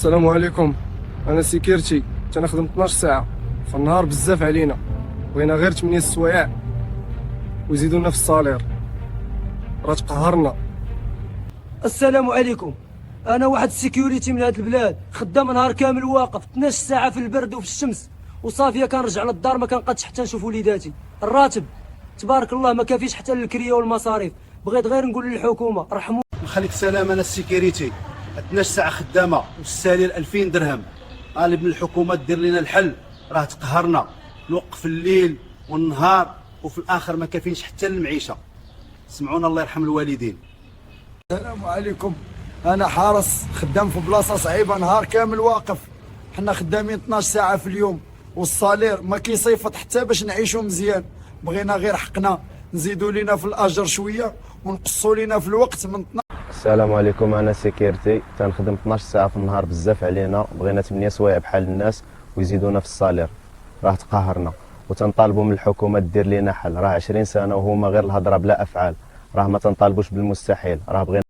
السلام عليكم. انا سيكيرتي تنخدم 12 ساعه في النهار، بزاف علينا. بغينا غير 8 السوايع ويزيدونا في الصالير، راه تقهرنا. السلام عليكم. انا واحد السيكيوريتي من هاد البلاد، خدام نهار كامل واقف 12 ساعه في البرد وفي الشمس، وصافيه كنرجع للدار ما كنقدش حتى نشوف وليداتي. الراتب تبارك الله ما كافيش حتى للكريه والمصاريف. بغيت غير نقول للحكومه رحموا. خليك سلام. انا السيكيوريتي 12 ساعه خدامه والسالير 2000 درهم. طالب من الحكومه دير لنا الحل، راه تقهرنا. نوقف الليل والنهار وفي الاخر ما كافينش حتى للمعيشه. سمعونا الله يرحم الوالدين. السلام عليكم. انا حارس خدام في بلاصه صعيبه، نهار كامل واقف. حنا خدامين 12 ساعه في اليوم والصالير ما كيصيفط حتى باش نعيشوا مزيان. بغينا غير حقنا، نزيدوا لينا في الاجر شويه ونقصوا لينا في الوقت من 12. السلام عليكم. انا سيكيرتي تنخدم 12 ساعه في النهار، بزاف علينا. بغينا 8 سوايع بحال الناس ويزيدونا في الصالير، راه تقهرنا. وتنطالبوا من الحكومه دير لنا حل. راه 20 سنه وهما غير الهضره بلا افعال، راه ما تنطالبوش بالمستحيل. راه بغينا